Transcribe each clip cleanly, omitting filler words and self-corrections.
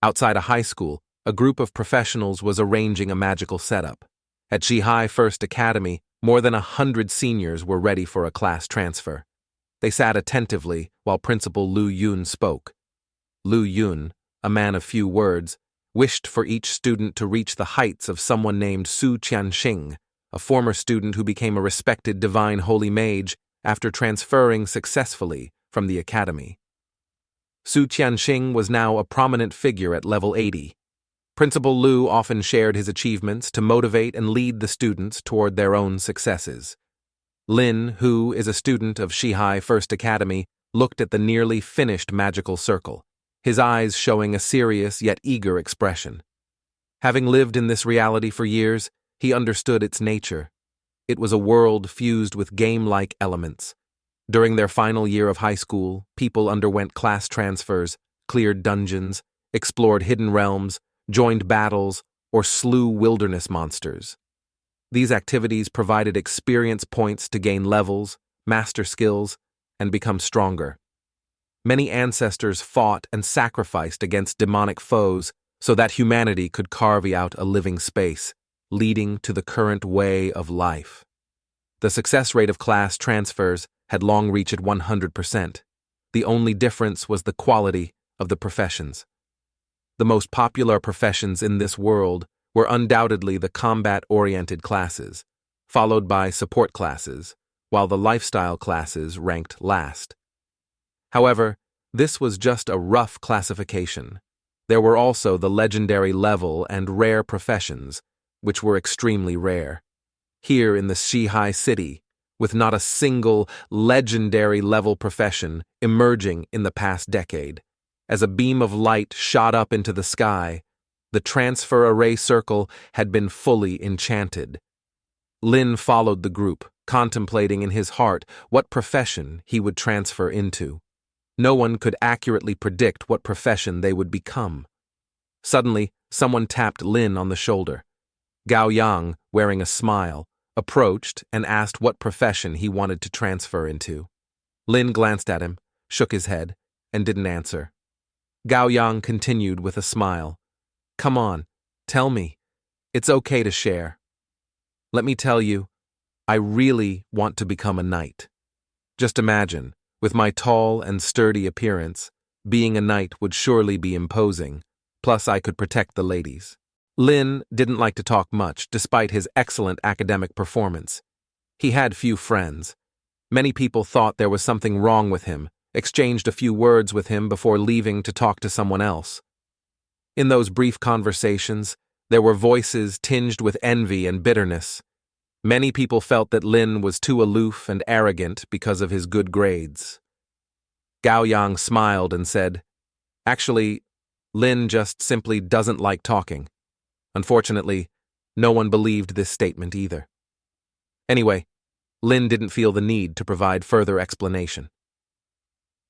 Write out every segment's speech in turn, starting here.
Outside a high school, a group of professionals was arranging a magical setup. At Xiahui First Academy, more than 100 seniors were ready for a class transfer. They sat attentively while Principal Lu Yun spoke. Lu Yun, a man of few words, wished for each student to reach the heights of someone named Su Qianxing, a former student who became a respected divine holy mage after transferring successfully from the academy. Su Qianxing was now a prominent figure at level 80. Principal Lu often shared his achievements to motivate and lead the students toward their own successes. Lynn, who is a student of Xiahui First Academy, looked at the nearly finished magical circle, his eyes showing a serious yet eager expression. Having lived in this reality for years, he understood its nature. It was a world fused with game-like elements. During their final year of high school, people underwent class transfers, cleared dungeons, explored hidden realms, joined battles, or slew wilderness monsters. These activities provided experience points to gain levels, master skills, and become stronger. Many ancestors fought and sacrificed against demonic foes so that humanity could carve out a living space, leading to the current way of life. The success rate of class transfers had long reached 100%. The only difference was the quality of the professions. The most popular professions in this world were undoubtedly the combat-oriented classes, followed by support classes, while the lifestyle classes ranked last. However, this was just a rough classification. There were also the legendary level and rare professions, which were extremely rare. Here in the Xiahui city, with not a single legendary level profession emerging in the past decade, as a beam of light shot up into the sky, the transfer array circle had been fully enchanted. Lynn followed the group, contemplating in his heart what profession he would transfer into. No one could accurately predict what profession they would become. Suddenly, someone tapped Lynn on the shoulder. Gao Yang, wearing a smile, approached and asked what profession he wanted to transfer into. Lynn glanced at him, shook his head, and didn't answer. Gao Yang continued with a smile. "Come on, tell me. It's okay to share. Let me tell you, I really want to become a knight. Just imagine, with my tall and sturdy appearance, being a knight would surely be imposing, plus I could protect the ladies." Lynn didn't like to talk much, despite his excellent academic performance. He had few friends. Many people thought there was something wrong with him, exchanged a few words with him before leaving to talk to someone else. In those brief conversations, there were voices tinged with envy and bitterness. Many people felt that Lynn was too aloof and arrogant because of his good grades. Gao Yang smiled and said, "Actually, Lynn just simply doesn't like talking." Unfortunately, no one believed this statement either. Anyway, Lynn didn't feel the need to provide further explanation.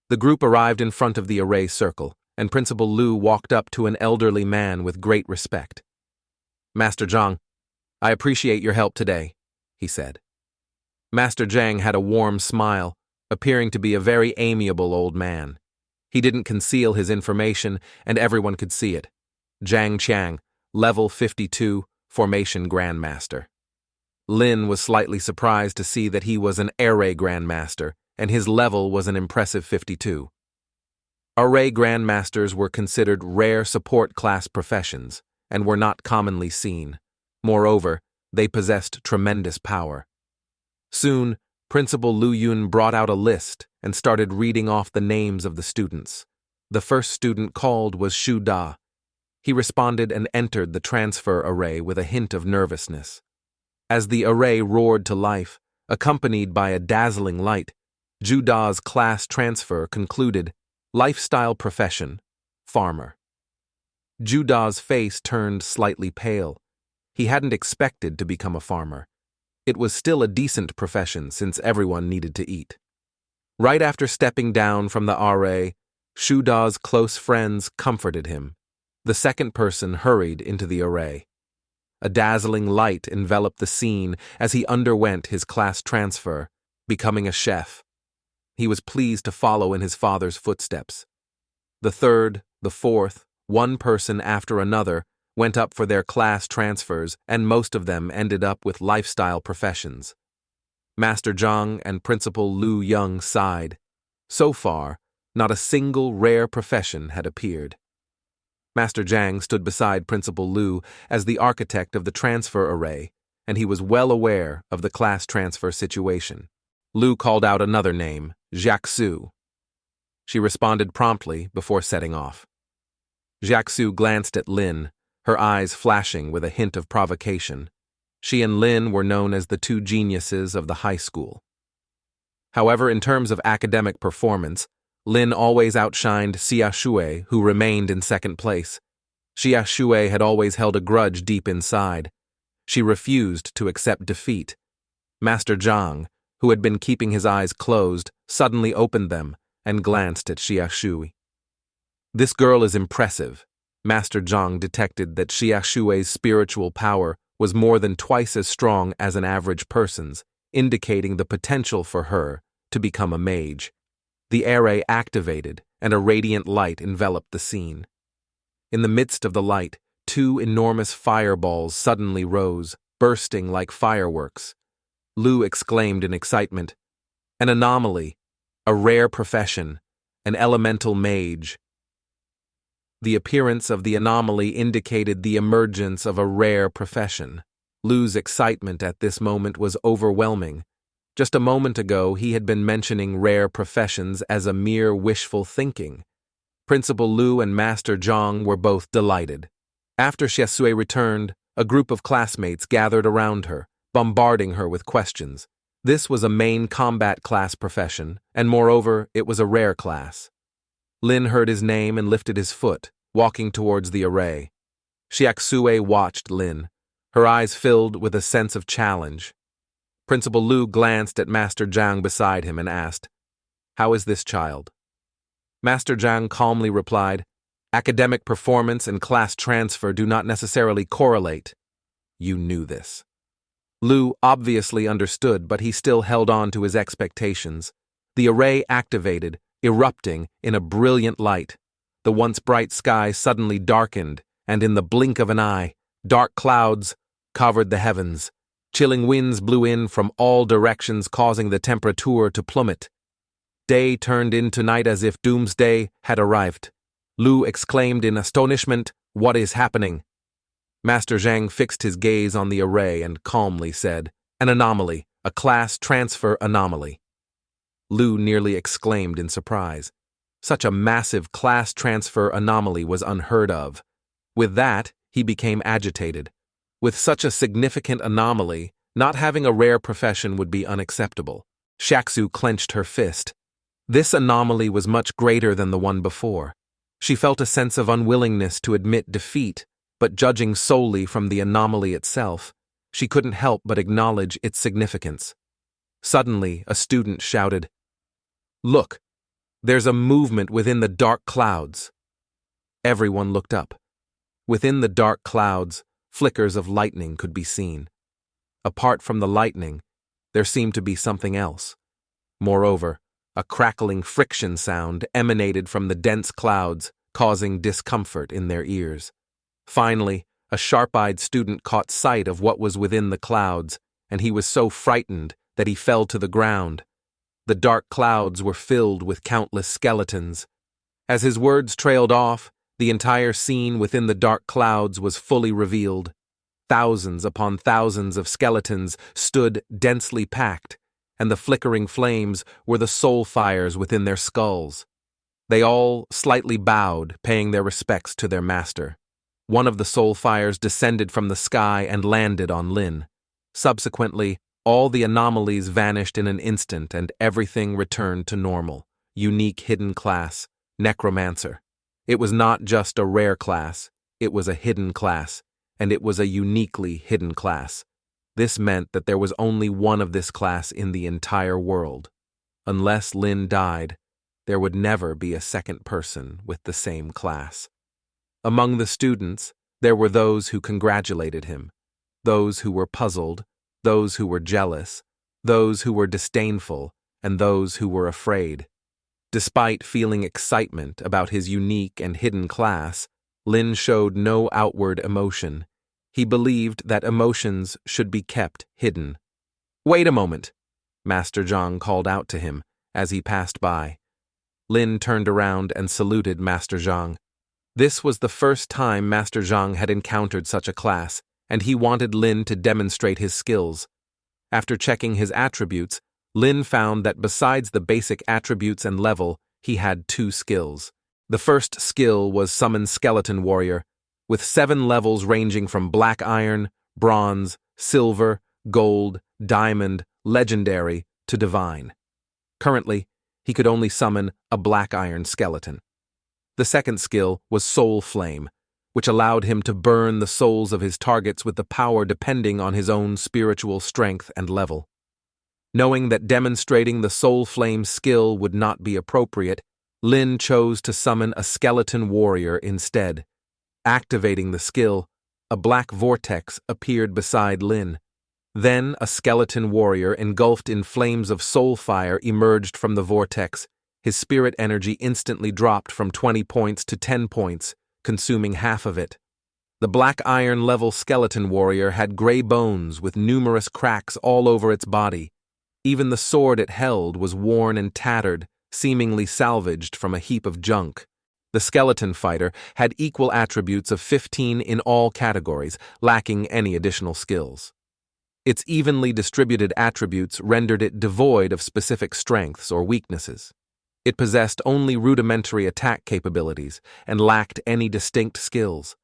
The group arrived in front of the array circle, and Principal Lu walked up to an elderly man with great respect. "Master Zhang, I appreciate your help today," he said. Master Zhang had a warm smile, appearing to be a very amiable old man. He didn't conceal his information, and everyone could see it. Zhang Qiang, level 52, Formation Grandmaster. Lynn was slightly surprised to see that he was an Array Grandmaster, and his level was an impressive 52. Array Grandmasters were considered rare support class professions, and were not commonly seen. Moreover, they possessed tremendous power. Soon, Principal Lu Yun brought out a list and started reading off the names of the students. The first student called was Shu Da. He responded and entered the transfer array with a hint of nervousness. As the array roared to life, accompanied by a dazzling light, Zhu Da's class transfer concluded, lifestyle profession, farmer. Zhu Da's face turned slightly pale. He hadn't expected to become a farmer. It was still a decent profession since everyone needed to eat. Right after stepping down from the array, Shu Da's close friends comforted him. The second person hurried into the array. A dazzling light enveloped the scene as he underwent his class transfer, becoming a chef. He was pleased to follow in his father's footsteps. The third, the fourth, One person after another went up for their class transfers, and most of them ended up with lifestyle professions. Master Zhang and Principal Lu Young sighed. So far, not a single rare profession had appeared. Master Zhang stood beside Principal Lu as the architect of the transfer array, and he was well aware of the class transfer situation. Lu called out another name, Xiahui. She responded promptly before setting off. Xiahui glanced at Lynn, her eyes flashing with a hint of provocation. She and Lynn were known as the two geniuses of the high school. However, in terms of academic performance, Lynn always outshined Xiahui, who remained in second place. Xiahui had always held a grudge deep inside. She refused to accept defeat. Master Zhang, who had been keeping his eyes closed, suddenly opened them and glanced at Xiahui. This girl is impressive. Master Zhang detected that Xiahui's spiritual power was more than twice as strong as an average person's, indicating the potential for her to become a mage. The array activated, and a radiant light enveloped the scene. In the midst of the light, two enormous fireballs suddenly rose, bursting like fireworks. Lu exclaimed in excitement, "An anomaly, a rare profession, an elemental mage." The appearance of the anomaly indicated the emergence of a rare profession. Lu's excitement at this moment was overwhelming. Just a moment ago, he had been mentioning rare professions as a mere wishful thinking. Principal Lu and Master Zhang were both delighted. After Xiahui returned, a group of classmates gathered around her, bombarding her with questions. This was a main combat class profession, and moreover, it was a rare class. Lin heard his name and lifted his foot, walking towards the array. Xiahui watched Lin, her eyes filled with a sense of challenge. Principal Lu glanced at Master Zhang beside him and asked, "How is this child?" Master Zhang calmly replied, "Academic performance and class transfer do not necessarily correlate." You knew this. Lu obviously understood, but he still held on to his expectations. The array activated, erupting in a brilliant light. The once bright sky suddenly darkened, and in the blink of an eye, dark clouds covered the heavens. Chilling winds blew in from all directions, causing the temperature to plummet. Day turned into night as if doomsday had arrived. Lu exclaimed in astonishment, "What is happening?" Master Zhang fixed his gaze on the array and calmly said, "An anomaly, a class transfer anomaly." Lu nearly exclaimed in surprise. Such a massive class transfer anomaly was unheard of. With that, he became agitated. With such a significant anomaly, not having a rare profession would be unacceptable. Xiahui clenched her fist. This anomaly was much greater than the one before. She felt a sense of unwillingness to admit defeat, but judging solely from the anomaly itself, she couldn't help but acknowledge its significance. Suddenly, a student shouted, "Look, there's a movement within the dark clouds." Everyone looked up. Within the dark clouds, flickers of lightning could be seen. Apart from the lightning, there seemed to be something else. Moreover, a crackling friction sound emanated from the dense clouds, causing discomfort in their ears. Finally, a sharp-eyed student caught sight of what was within the clouds, and he was so frightened that he fell to the ground. The dark clouds were filled with countless skeletons. As his words trailed off, the entire scene within the dark clouds was fully revealed. Thousands upon thousands of skeletons stood densely packed, and the flickering flames were the soul fires within their skulls. They all slightly bowed, paying their respects to their master. One of the soul fires descended from the sky and landed on Lynn. Subsequently, all the anomalies vanished in an instant and everything returned to normal. Unique hidden class, Necromancer. It was not just a rare class, it was a hidden class, and it was a uniquely hidden class. This meant that there was only one of this class in the entire world. Unless Lynn died, there would never be a second person with the same class. Among the students, there were those who congratulated him, those who were puzzled, those who were jealous, those who were disdainful, and those who were afraid. Despite feeling excitement about his unique and hidden class, Lynn showed no outward emotion. He believed that emotions should be kept hidden. "Wait a moment," Master Zhang called out to him as he passed by. Lynn turned around and saluted Master Zhang. This was the first time Master Zhang had encountered such a class, and he wanted Lynn to demonstrate his skills. After checking his attributes, Lynn found that besides the basic attributes and level, he had 2 skills. The first skill was Summon Skeleton Warrior, with 7 levels ranging from Black Iron, Bronze, Silver, Gold, Diamond, Legendary, to Divine. Currently, he could only summon a Black Iron skeleton. The second skill was Soul Flame, which allowed him to burn the souls of his targets with the power depending on his own spiritual strength and level. Knowing that demonstrating the Soul Flame skill would not be appropriate, Lynn chose to summon a Skeleton Warrior instead. Activating the skill, a black vortex appeared beside Lynn. Then a Skeleton Warrior engulfed in flames of soul fire emerged from the vortex. His spirit energy instantly dropped from 20 points to 10 points, consuming half of it. The Black Iron level Skeleton Warrior had gray bones with numerous cracks all over its body. Even the sword it held was worn and tattered, seemingly salvaged from a heap of junk. The skeleton fighter had equal attributes of 15 in all categories, lacking any additional skills. Its evenly distributed attributes rendered it devoid of specific strengths or weaknesses. It possessed only rudimentary attack capabilities and lacked any distinct skills.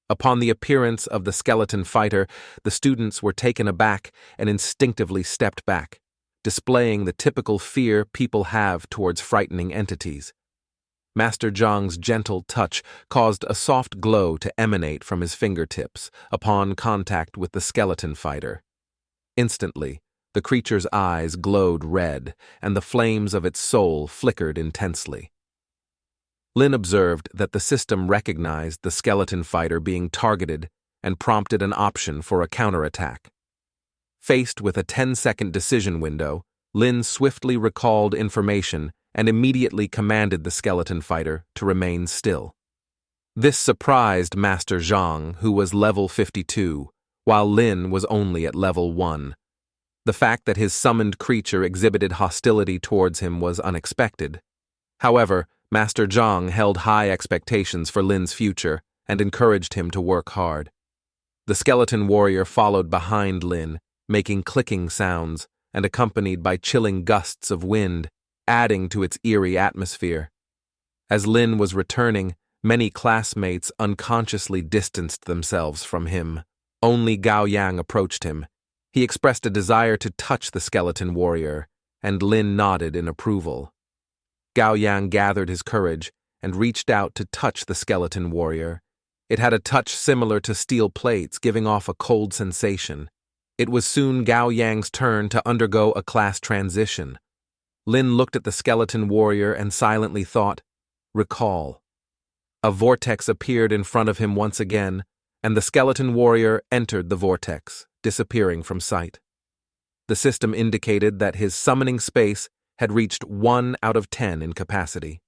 Upon the appearance of the skeleton fighter, the students were taken aback and instinctively stepped back, displaying the typical fear people have towards frightening entities. Master Zhang's gentle touch caused a soft glow to emanate from his fingertips upon contact with the skeleton fighter. Instantly, the creature's eyes glowed red, and the flames of its soul flickered intensely. Lynn observed that the system recognized the skeleton fighter being targeted and prompted an option for a counterattack. Faced with a 10-second decision window, Lynn swiftly recalled information and immediately commanded the skeleton fighter to remain still. This surprised Master Zhang, who was level 52, while Lynn was only at level 1. The fact that his summoned creature exhibited hostility towards him was unexpected. However, Master Zhang held high expectations for Lynn's future and encouraged him to work hard. The skeleton warrior followed behind Lynn, making clicking sounds and accompanied by chilling gusts of wind, adding to its eerie atmosphere. As Lynn was returning, many classmates unconsciously distanced themselves from him. Only Gao Yang approached him. He expressed a desire to touch the skeleton warrior, and Lynn nodded in approval. Gao Yang gathered his courage and reached out to touch the skeleton warrior. It had a touch similar to steel plates, giving off a cold sensation. It was soon Gao Yang's turn to undergo a class transition. Lynn looked at the skeleton warrior and silently thought, "Recall." A vortex appeared in front of him once again, and the skeleton warrior entered the vortex, disappearing from sight. The system indicated that his summoning space had reached 1 out of 10 in capacity.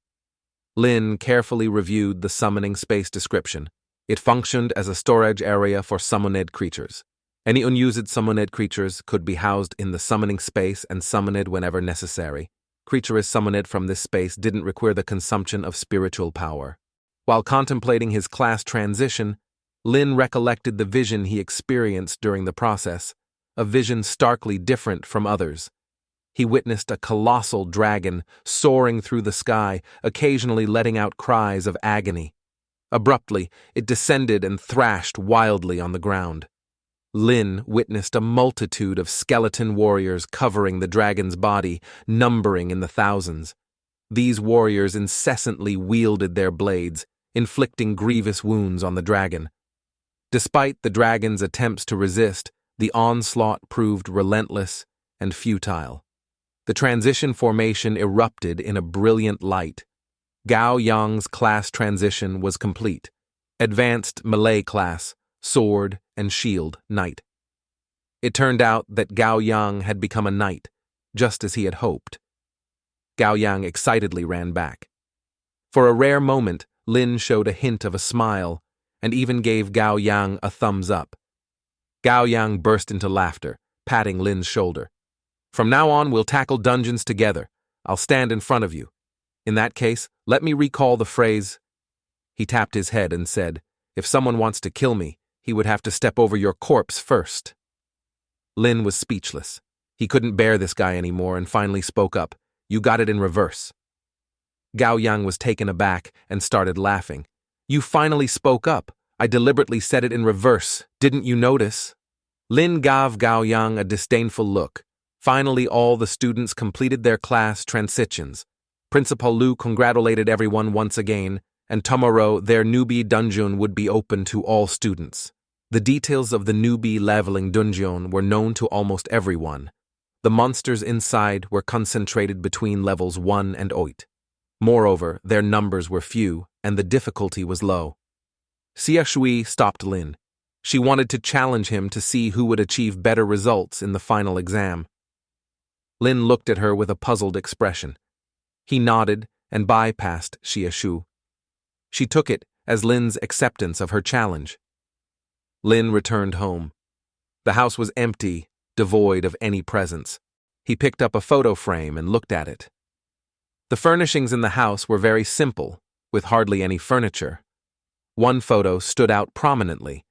Lynn carefully reviewed the summoning space description. It functioned as a storage area for summoned creatures. Any unused summoned creatures could be housed in the summoning space and summoned whenever necessary. Creatures summoned from this space didn't require the consumption of spiritual power. While contemplating his class transition, Lynn recollected the vision he experienced during the process, a vision starkly different from others. He witnessed a colossal dragon soaring through the sky, occasionally letting out cries of agony. Abruptly, it descended and thrashed wildly on the ground. Lynn witnessed a multitude of skeleton warriors covering the dragon's body, numbering in the thousands. These warriors incessantly wielded their blades, inflicting grievous wounds on the dragon. Despite the dragon's attempts to resist, the onslaught proved relentless and futile. The transition formation erupted in a brilliant light. Gao Yang's class transition was complete. Advanced melee class, sword and shield knight. It turned out that Gao Yang had become a knight, just as he had hoped. Gao Yang excitedly ran back. For a rare moment, Lynn showed a hint of a smile and even gave Gao Yang a thumbs up. Gao Yang burst into laughter, patting Lynn's shoulder. From now on, we'll tackle dungeons together. I'll stand in front of you. In that case, let me recall the phrase. He tapped his head and said, if someone wants to kill me, he would have to step over your corpse first. Lynn was speechless. He couldn't bear this guy anymore and finally spoke up. You got it in reverse. Gao Yang was taken aback and started laughing. You finally spoke up. I deliberately said it in reverse. Didn't you notice? Lynn gave Gao Yang a disdainful look. Finally, all the students completed their class transitions. Principal Lu congratulated everyone once again, and tomorrow their newbie dungeon would be open to all students. The details of the newbie leveling dungeon were known to almost everyone. The monsters inside were concentrated between levels 1 and 8. Moreover, their numbers were few, and the difficulty was low. Xiahui stopped Lynn. She wanted to challenge him to see who would achieve better results in the final exam. Lynn looked at her with a puzzled expression. He nodded and bypassed Xiahui. She took it as Lynn's acceptance of her challenge. Lynn returned home. The house was empty, devoid of any presence. He picked up a photo frame and looked at it. The furnishings in the house were very simple, with hardly any furniture. One photo stood out prominently.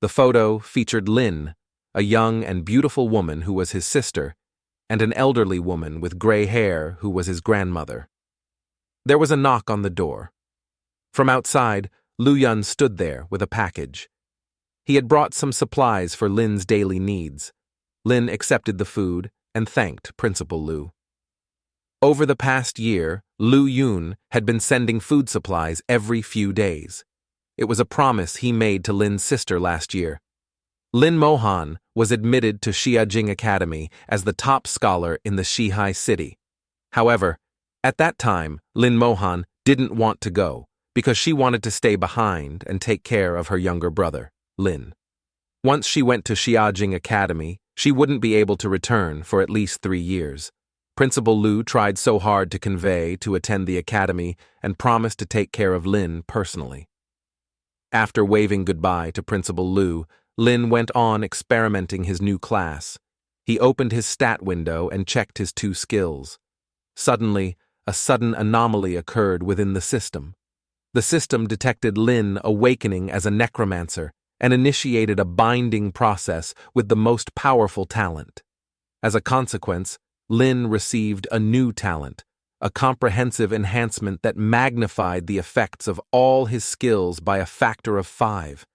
The photo featured Lynn, a young and beautiful woman who was his sister, and an elderly woman with gray hair who was his grandmother. There was a knock on the door. From outside, Lu Yun stood there with a package. He had brought some supplies for Lynn's daily needs. Lynn accepted the food and thanked Principal Lu. Over the past year, Lu Yun had been sending food supplies every few days. It was a promise he made to Lynn's sister last year. Lin Mohan was admitted to Xiajing Academy as the top scholar in the Xihui city. However, at that time, Lin Mohan didn't want to go because she wanted to stay behind and take care of her younger brother, Lin. Once she went to Xiajing Academy, she wouldn't be able to return for at least 3 years. Principal Lu tried so hard to convey to attend the academy and promised to take care of Lin personally. After waving goodbye to Principal Lu, Lin went on experimenting his new class. He opened his stat window and checked his 2 skills. Suddenly, a sudden anomaly occurred within the system. The system detected Lin awakening as a necromancer and initiated a binding process with the most powerful talent. As a consequence, Lin received a new talent, a comprehensive enhancement that magnified the effects of all his skills by a factor of 5.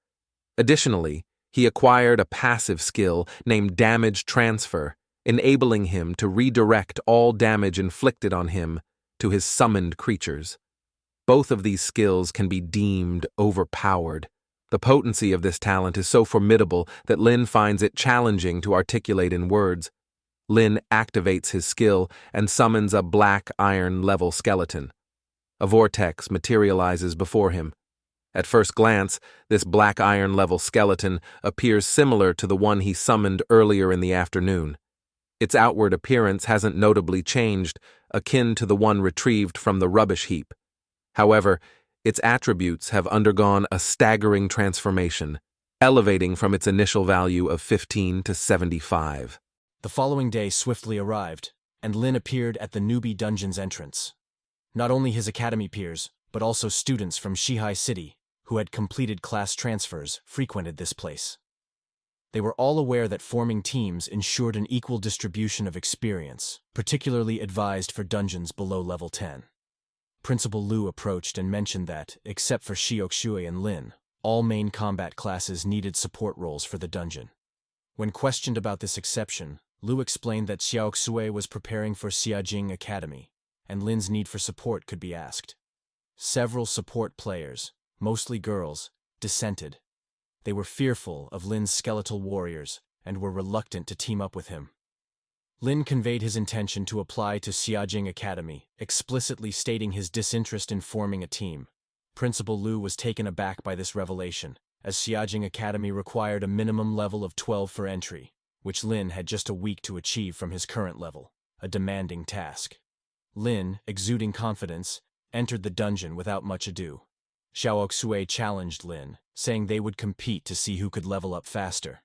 Additionally, he acquired a passive skill named Damage Transfer, enabling him to redirect all damage inflicted on him to his summoned creatures. Both of these skills can be deemed overpowered. The potency of this talent is so formidable that Lin finds it challenging to articulate in words. Lin activates his skill and summons a black iron-level skeleton. A vortex materializes before him. At first glance, this black iron-level skeleton appears similar to the one he summoned earlier in the afternoon. Its outward appearance hasn't notably changed, akin to the one retrieved from the rubbish heap. However, its attributes have undergone a staggering transformation, elevating from its initial value of 15 to 75. The following day swiftly arrived, and Lin appeared at the Newbie dungeon's entrance. Not only his academy peers, but also students from Xihui City, who had completed class transfers, frequented this place. They were all aware that forming teams ensured an equal distribution of experience, particularly advised for dungeons below level 10. Principal Lu approached and mentioned that, except for Xiahui and Lin, all main combat classes needed support roles for the dungeon. When questioned about this exception, Lu explained that Xiahui was preparing for Xiajing Academy, and Lin's need for support could be asked. Several support players, mostly girls, dissented. They were fearful of Lin's skeletal warriors and were reluctant to team up with him. Lin conveyed his intention to apply to Xiajing Academy, explicitly stating his disinterest in forming a team. Principal Lu was taken aback by this revelation, as Xiajing Academy required a minimum level of 12 for entry, which Lin had just a week to achieve from his current level, a demanding task. Lin, exuding confidence, entered the dungeon without much ado. Xiahui challenged Lynn, saying they would compete to see who could level up faster.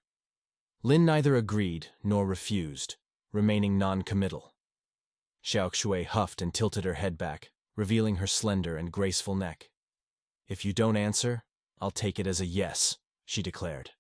Lynn neither agreed nor refused, remaining non-committal. Xiahui huffed and tilted her head back, revealing her slender and graceful neck. "If you don't answer, I'll take it as a yes," she declared.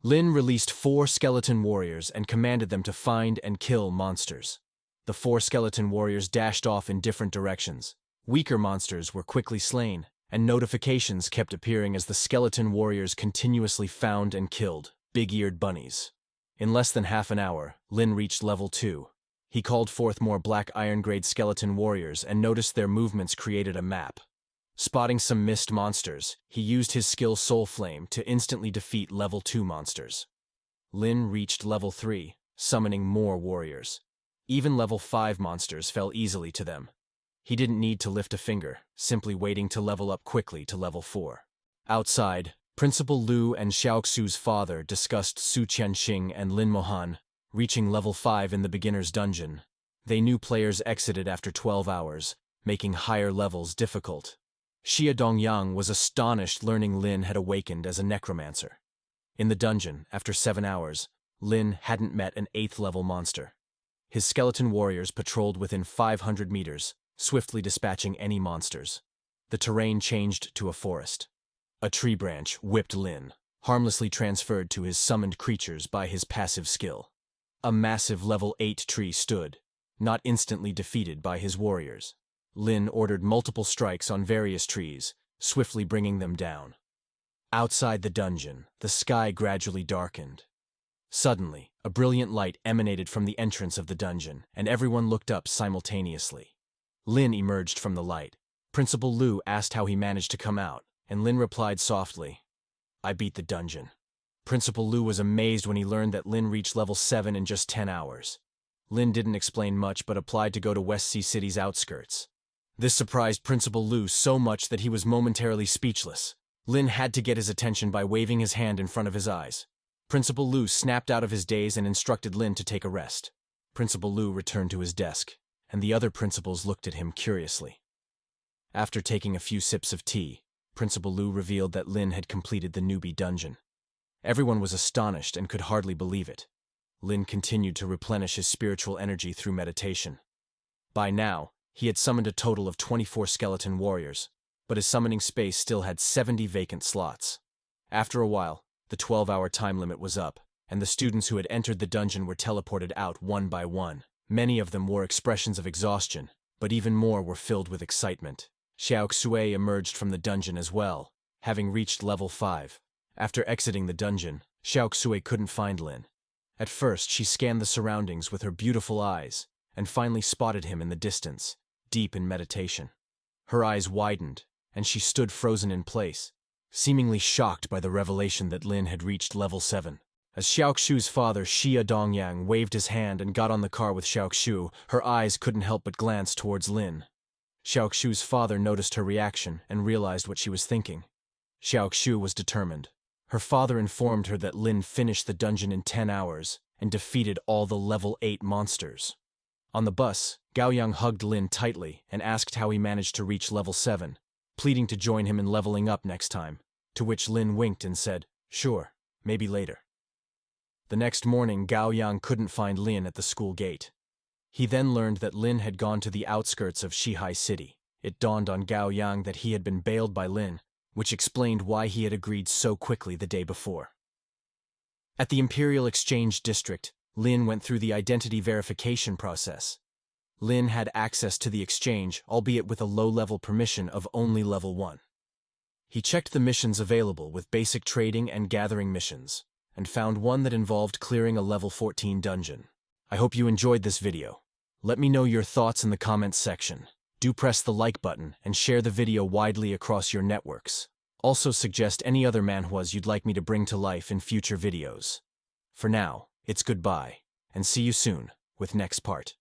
Lynn released 4 skeleton warriors and commanded them to find and kill monsters. The 4 skeleton warriors dashed off in different directions. Weaker monsters were quickly slain, and notifications kept appearing as the skeleton warriors continuously found and killed big-eared bunnies. In less than half an hour, Lynn reached level 2. He called forth more black iron-grade skeleton warriors and noticed their movements created a map. Spotting some mist monsters, he used his skill Soul Flame to instantly defeat level 2 monsters. Lynn reached level 3, summoning more warriors. Even level 5 monsters fell easily to them. He didn't need to lift a finger, simply waiting to level up quickly to level 4. Outside, Principal Lu and Xiaoxu's father discussed Su Qianxing and Lin Mohan, reaching level 5 in the beginner's dungeon. They knew players exited after 12 hours, making higher levels difficult. Xia Dongyang was astonished learning Lin had awakened as a necromancer. In the dungeon, after 7 hours, Lin hadn't met an 8th level monster. His skeleton warriors patrolled within 500 meters, swiftly dispatching any monsters. The terrain changed to a forest. A tree branch whipped Lin, harmlessly transferred to his summoned creatures by his passive skill. A massive level 8 tree stood, not instantly defeated by his warriors. Lin ordered multiple strikes on various trees, swiftly bringing them down. Outside the dungeon, the sky gradually darkened. Suddenly, a brilliant light emanated from the entrance of the dungeon, and everyone looked up simultaneously. Lin emerged from the light. Principal Lu asked how he managed to come out, and Lin replied softly, "I beat the dungeon." Principal Lu was amazed when he learned that Lin reached level 7 in just 10 hours. Lin didn't explain much but applied to go to West Sea City's outskirts. This surprised Principal Lu so much that he was momentarily speechless. Lin had to get his attention by waving his hand in front of his eyes. Principal Lu snapped out of his daze and instructed Lin to take a rest. Principal Lu returned to his desk, and the other principals looked at him curiously. After taking a few sips of tea, Principal Lu revealed that Lin had completed the Newbie dungeon. Everyone was astonished and could hardly believe it. Lin continued to replenish his spiritual energy through meditation. By now, he had summoned a total of 24 skeleton warriors, but his summoning space still had 70 vacant slots. After a while, the 12-hour time limit was up, and the students who had entered the dungeon were teleported out one by one. Many of them wore expressions of exhaustion, but even more were filled with excitement. Xiaoxue emerged from the dungeon as well, having reached level 5. After exiting the dungeon, Xiaoxue couldn't find Lin. At first, she scanned the surroundings with her beautiful eyes, and finally spotted him in the distance, deep in meditation. Her eyes widened, and she stood frozen in place, seemingly shocked by the revelation that Lin had reached level 7. As Xiaoxu's father, Xia Dongyang, waved his hand and got on the car with Xiaoxu, her eyes couldn't help but glance towards Lin. Xiaoxu's father noticed her reaction and realized what she was thinking. Xiaoxu was determined. Her father informed her that Lin finished the dungeon in 10 hours and defeated all the level 8 monsters. On the bus, Gaoyang hugged Lin tightly and asked how he managed to reach level 7, pleading to join him in leveling up next time, to which Lin winked and said, "Sure, maybe later." The next morning, Gaoyang couldn't find Lin at the school gate. He then learned that Lin had gone to the outskirts of Xihui City. It dawned on Gaoyang that he had been bailed by Lin, which explained why he had agreed so quickly the day before. At the Imperial Exchange District, Lin went through the identity verification process. Lin had access to the exchange, albeit with a low-level permission of only level 1. He checked the missions available with basic trading and gathering missions, and found one that involved clearing a level 14 dungeon. I hope you enjoyed this video. Let me know your thoughts in the comments section. Do press the like button and share the video widely across your networks. Also suggest any other manhwas you'd like me to bring to life in future videos. For now, it's goodbye, and see you soon with next part.